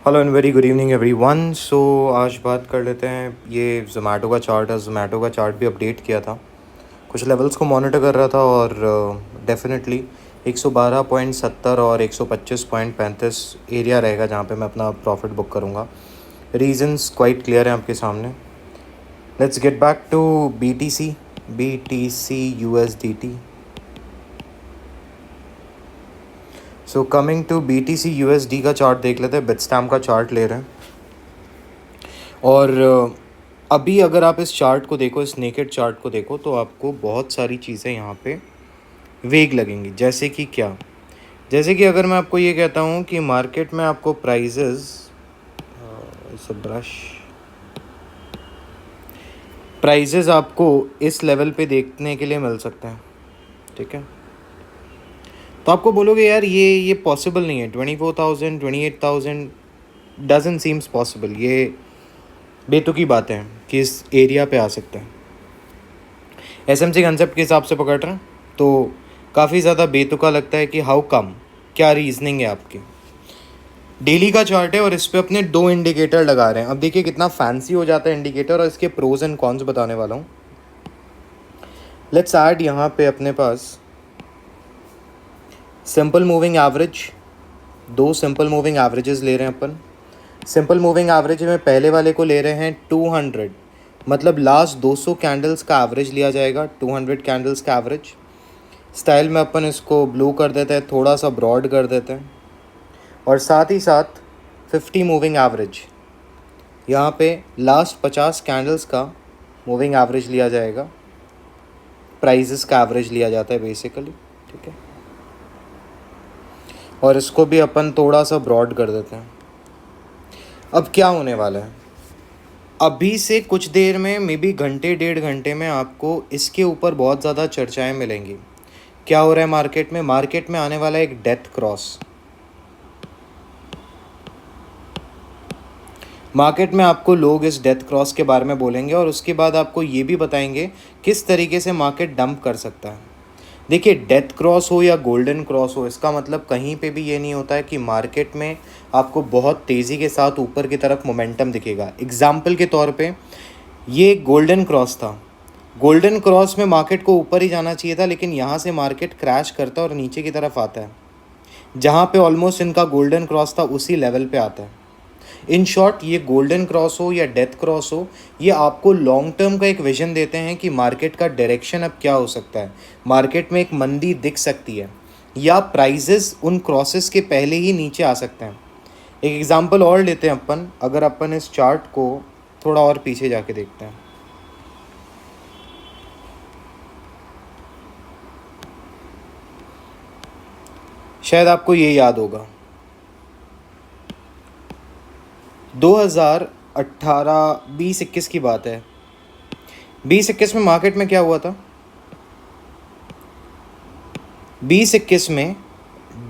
Hello and very good evening everyone. So आज बात कर लेते हैं, ये ज़ोमैटो का चार्ट है। ज़ोमैटो का चार्ट भी अपडेट किया था, कुछ लेवल्स को मॉनिटर कर रहा था और डेफिनेटली 112.70 और 125.35 एरिया रहेगा जहाँ पे मैं अपना प्रॉफिट बुक करूँगा। रीजंस क्वाइट क्लियर हैं आपके सामने। Let's get back to BTC USDT। So coming to BTC USD का चार्ट देख लेते हैं। बिटस्टैम्प का चार्ट ले रहे हैं और अभी अगर आप इस चार्ट को देखो, इस नेकेड चार्ट को देखो, तो आपको बहुत सारी चीज़ें यहाँ पे वेग लगेंगी। जैसे कि क्या, जैसे कि अगर मैं आपको ये कहता हूँ कि मार्केट में आपको प्राइजेज़ आपको इस लेवल पे देखने के लिए मिल सकते हैं, ठीक है। तो आपको बोलोगे यार ये पॉसिबल नहीं है, 24,000 28,000 डजंट सीम्स पॉसिबल, ये बेतुकी बातें हैं कि इस एरिया पे आ सकते हैं। एसएमसी कंसेप्ट के हिसाब से पकड़ रहे हैं तो काफ़ी ज़्यादा बेतुका लगता है कि हाउ कम, क्या रीजनिंग है आपकी। डेली का चार्ट है और इस पे अपने दो इंडिकेटर लगा रहे हैं। अब देखिए कितना फैंसी हो जाता है इंडिकेटर, और इसके प्रोज एंड कॉन्स बताने वाला हूँ। लेट्स ऐड यहाँ पे अपने पास सिंपल मूविंग एवरेज, दो सिंपल मूविंग एवरेजेस ले रहे हैं अपन। सिंपल मूविंग एवरेज में पहले वाले को ले रहे हैं 200, मतलब लास्ट 200 कैंडल्स का एवरेज लिया जाएगा, 200 कैंडल्स का एवरेज। स्टाइल में अपन इसको ब्लू कर देते हैं, थोड़ा सा ब्रॉड कर देते हैं, और साथ ही साथ 50 मूविंग एवरेज, यहाँ पे लास्ट 50 कैंडल्स का मूविंग एवरेज लिया जाएगा, प्राइजेस का एवरेज लिया जाता है बेसिकली, ठीक है। और इसको भी अपन थोड़ा सा ब्रॉड कर देते हैं। अब क्या होने वाला है, अभी से कुछ देर में, मे बी घंटे डेढ़ घंटे में, आपको इसके ऊपर बहुत ज़्यादा चर्चाएं मिलेंगी। क्या हो रहा है मार्केट में, मार्केट में आने वाला है एक डेथ क्रॉस। मार्केट में आपको लोग इस डेथ क्रॉस के बारे में बोलेंगे और उसके बाद आपको ये भी बताएंगे किस तरीके से मार्केट डंप कर सकता है। देखिए, डेथ क्रॉस हो या गोल्डन क्रॉस हो, इसका मतलब कहीं पे भी ये नहीं होता है कि मार्केट में आपको बहुत तेज़ी के साथ ऊपर की तरफ मोमेंटम दिखेगा। एग्जाम्पल के तौर पे ये गोल्डन क्रॉस था, गोल्डन क्रॉस में मार्केट को ऊपर ही जाना चाहिए था, लेकिन यहाँ से मार्केट क्रैश करता है और नीचे की तरफ आता है। जहाँ पे ऑलमोस्ट इनका गोल्डन क्रॉस था उसी लेवल पे आता है। इन शॉर्ट, ये गोल्डन क्रॉस हो या डेथ क्रॉस हो, ये आपको लॉन्ग टर्म का एक विजन देते हैं कि मार्केट का डायरेक्शन अब क्या हो सकता है। मार्केट में एक मंदी दिख सकती है या प्राइजेस उन क्रॉसेस के पहले ही नीचे आ सकते हैं। एक एग्जांपल और लेते हैं अपन, अगर अपन इस चार्ट को थोड़ा और पीछे जाके देखते हैं। शायद आपको ये याद होगा, 2018 2021 की बात है। 2021 में मार्केट में क्या हुआ था, 2021 में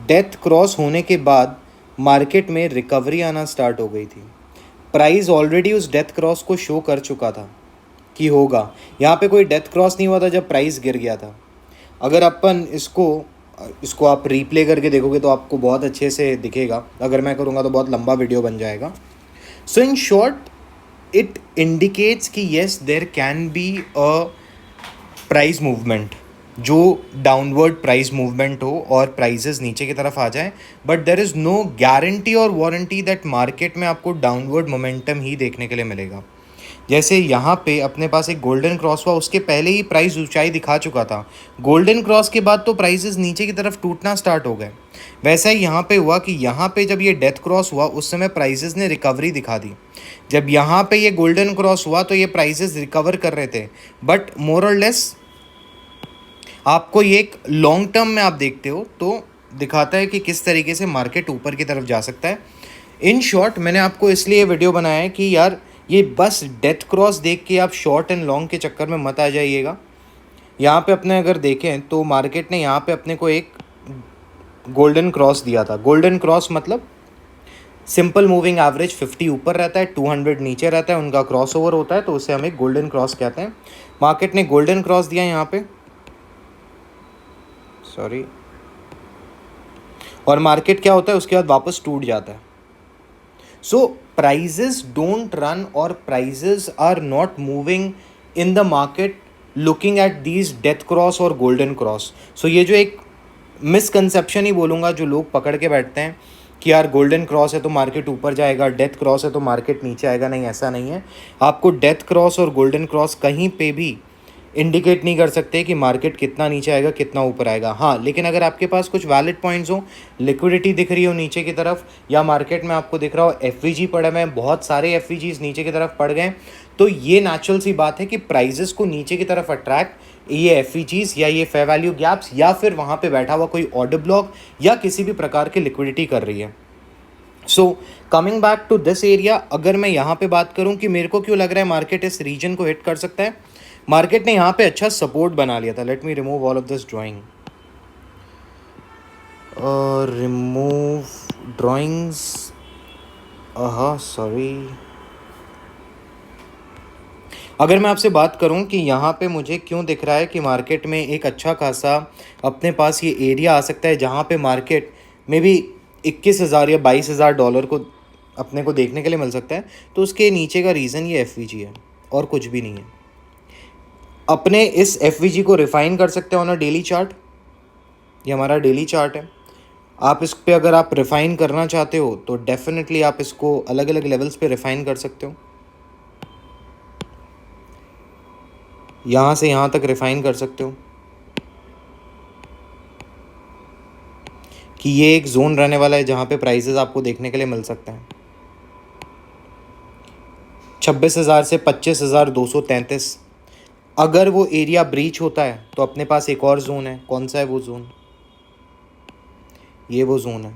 डेथ क्रॉस होने के बाद मार्केट में रिकवरी आना स्टार्ट हो गई थी। प्राइस ऑलरेडी उस डेथ क्रॉस को शो कर चुका था कि होगा। यहाँ पे कोई डेथ क्रॉस नहीं हुआ था जब प्राइस गिर गया था। अगर अपन इसको आप रीप्ले करके देखोगे तो आपको बहुत अच्छे से दिखेगा। अगर मैं करूँगा तो बहुत लंबा वीडियो बन जाएगा। So in short, it indicates कि yes, there can be a price movement, जो डाउनवर्ड प्राइस मूवमेंट हो और प्राइजेस नीचे की तरफ आ जाए, but there is no guarantee और वारंटी दैट मार्केट में आपको डाउनवर्ड मोमेंटम ही देखने के लिए मिलेगा। जैसे यहाँ पे अपने पास एक गोल्डन क्रॉस हुआ, उसके पहले ही प्राइस ऊंचाई दिखा चुका था। गोल्डन क्रॉस के बाद तो प्राइसेस नीचे की तरफ टूटना स्टार्ट हो गए। वैसा ही यहाँ पे हुआ कि यहाँ पे जब ये डेथ क्रॉस हुआ उस समय प्राइसेस ने रिकवरी दिखा दी। जब यहाँ पे ये गोल्डन क्रॉस हुआ तो ये प्राइसेस रिकवर कर रहे थे, बट मोर और लेस आपको ये एक लॉन्ग टर्म में आप देखते हो तो दिखाता है कि किस तरीके से मार्केट ऊपर की तरफ जा सकता है। इन शॉर्ट, मैंने आपको इसलिए वीडियो बनाया है कि यार ये बस डेथ क्रॉस देख के आप शॉर्ट एंड लॉन्ग के चक्कर में मत आ जाइएगा। यहाँ पे अपने अगर देखें तो मार्केट ने यहाँ पे अपने को एक गोल्डन क्रॉस दिया था। गोल्डन क्रॉस मतलब सिंपल मूविंग एवरेज 50 ऊपर रहता है, 200 नीचे रहता है, उनका क्रॉस ओवर होता है, तो उसे हम एक गोल्डन क्रॉस कहते हैं। मार्केट ने गोल्डन क्रॉस दिया यहाँ पे, सॉरी, और मार्केट क्या होता है उसके बाद वापस टूट जाता है। सो प्राइजेस डोंट रन और prices are not moving in the market looking at these death cross और गोल्डन क्रॉस. सो ये जो एक मिसकंसेप्शन ही बोलूँगा जो लोग पकड़ के बैठते हैं कि यार गोल्डन क्रॉस है तो मार्केट ऊपर जाएगा, डेथ क्रॉस है तो मार्केट नीचे आएगा. नहीं, ऐसा नहीं है. आपको डेथ क्रॉस और गोल्डन क्रॉस कहीं पे भी इंडिकेट नहीं कर सकते कि मार्केट कितना नीचे आएगा कितना ऊपर आएगा. हाँ, लेकिन अगर आपके पास कुछ वैलिड पॉइंट्स हो, लिक्विडिटी दिख रही हो नीचे की तरफ, या मार्केट में आपको दिख रहा हो एफ पड़े हुए हैं, बहुत सारे एफ नीचे की तरफ पड़ गए, तो ये नेचुरल सी बात है कि प्राइजेस को नीचे की तरफ अट्रैक्ट ये एफ या ये फेयर वैल्यू गैप्स या फिर वहाँ पे बैठा हुआ कोई ऑर्डर ब्लॉक या किसी भी प्रकार की लिक्विडिटी कर रही है. So coming back to this area, अगर मैं यहाँ पे बात करूँ कि मेरे को क्यों लग रहा है मार्केट इस रीजन को हिट कर सकता है, मार्केट ने यहाँ पे अच्छा सपोर्ट बना लिया था. Let me remove all of this drawing. Remove drawings. Sorry. अगर मैं आपसे बात करूं कि यहाँ पे मुझे क्यों दिख रहा है कि मार्केट में एक अच्छा खासा अपने पास ये एरिया आ सकता है जहाँ पे मार्केट में भी 21,000 या 22,000 डॉलर को अपने को देखने के लिए मिल सकता है, तो उसके नीचे का रीज़न ये एफ है और कुछ भी नहीं है. अपने इस एफ को रिफाइन कर सकते हो ऑन अ डेली चार्ट. ये हमारा डेली चार्ट है. आप इस पे अगर आप रिफाइन करना चाहते हो तो डेफिनेटली आप इसको अलग अलग लेवल्स पे रिफाइन कर सकते हो. यहाँ से यहाँ तक रिफाइन कर सकते हो कि ये एक जोन रहने वाला है जहाँ पे प्राइसेस आपको देखने के लिए मिल सकते हैं. 26,000 से 25,233. अगर वो एरिया ब्रीच होता है तो अपने पास एक और जोन है. कौन सा है वो जोन? ये वो जोन है.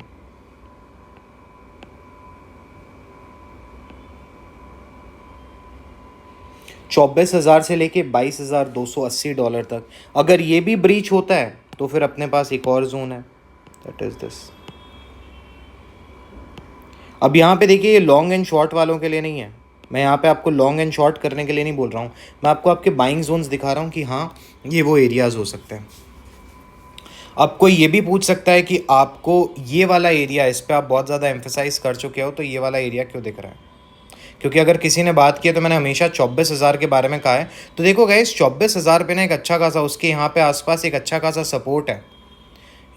$24,000 से लेके $22,280 तक. अगर ये भी ब्रीच होता है तो फिर अपने पास एक और जोन है, दैट इज दिस. अब यहाँ पे देखिए, ये लॉन्ग एंड शॉर्ट वालों के लिए नहीं है. मैं यहाँ पे आपको लॉन्ग एंड शॉर्ट करने के लिए नहीं बोल रहा हूँ. मैं आपको आपके बाइंग जोन्स दिखा रहा हूँ कि हाँ ये वो एरियाज़ हो सकते हैं. अब कोई ये भी पूछ सकता है कि आपको ये वाला एरिया, इस पर आप बहुत ज़्यादा एम्फेसाइज कर चुके हो, तो ये वाला एरिया क्यों दिख रहा है? क्योंकि अगर किसी ने बात की है तो मैंने हमेशा 24,000 के बारे में कहा है. तो देखो गाइस, 24,000 पे ना एक अच्छा खासा उसके यहाँ पे आसपास एक अच्छा खासा सपोर्ट है.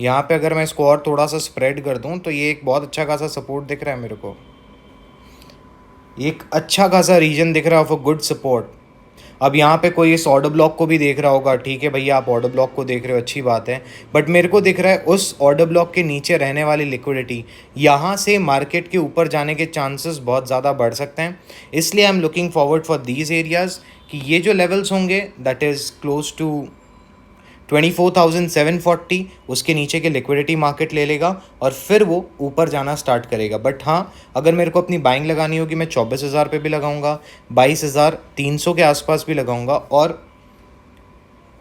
यहाँ पे अगर मैं इसको और थोड़ा सा स्प्रेड कर दूँ तो ये एक बहुत अच्छा खासा सपोर्ट दिख रहा है मेरे को. एक अच्छा खासा रीजन दिख रहा है फॉर गुड सपोर्ट. अब यहाँ पे कोई इस ऑर्डर ब्लॉक को भी देख रहा होगा. ठीक है भैया, आप ऑर्डर ब्लॉक को देख रहे हो, अच्छी बात है. बट मेरे को दिख रहा है उस ऑर्डर ब्लॉक के नीचे रहने वाली लिक्विडिटी, यहाँ से मार्केट के ऊपर जाने के चांसेस बहुत ज़्यादा बढ़ सकते हैं. इसलिए I am looking forward for these areas कि ये जो लेवल्स होंगे दैट इज़ क्लोज टू 24,740, उसके नीचे के लिक्विडिटी मार्केट ले लेगा और फिर वो ऊपर जाना स्टार्ट करेगा. बट हाँ, अगर मेरे को अपनी बाइंग लगानी होगी मैं 24,000 पे भी लगाऊंगा, 22,300 के आसपास भी लगाऊंगा और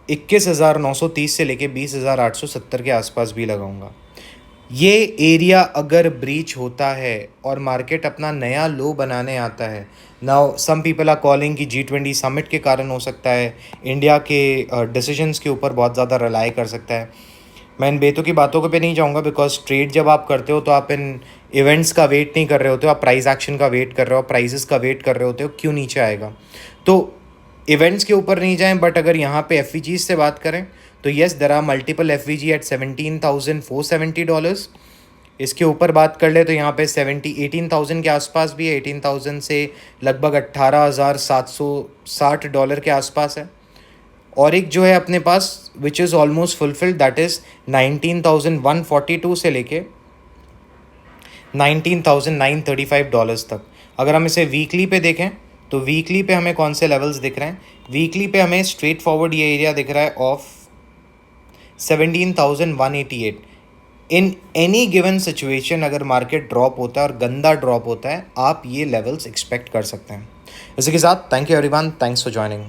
21,930 से लेके 20,870 के आसपास भी लगाऊंगा. ये एरिया अगर ब्रीच होता है और मार्केट अपना नया लो बनाने आता है, now some people are calling कि G20 समिट के कारण हो सकता है, इंडिया के डिसीजंस के ऊपर बहुत ज़्यादा रिलाई कर सकता है. मैं इन बेतों की बातों पे नहीं जाऊंगा बिकॉज ट्रेड जब आप करते हो तो आप इन इवेंट्स का वेट नहीं कर रहे होते हो, आप प्राइस एक्शन का वेट कर रहे हो, प्राइजेस का वेट कर रहे होते हो क्यों नीचे आएगा. तो इवेंट्स के ऊपर नहीं जाएं. बट अगर यहाँ पे एफ से बात करें तो yes, there are multiple F at $17,470. इसके ऊपर बात कर ले तो यहाँ पे 18,000 के आसपास भी है. 18,000 से लगभग $18,760 के आसपास है. और एक जो है अपने पास which is almost fulfilled, that is 19,142 से लेके $19,935 तक. अगर हम इसे वीकली पे देखें तो वीकली पे हमें कौन से लेवल्स दिख रहे हैं? वीकली पे हमें स्ट्रेट फॉरवर्ड ये एरिया दिख रहा है of 17,188. In any given situation अगर मार्केट ड्रॉप होता है और गंदा ड्रॉप होता है, आप ये लेवल्स एक्सपेक्ट कर सकते हैं. इसी के साथ thank you everyone, thanks for joining.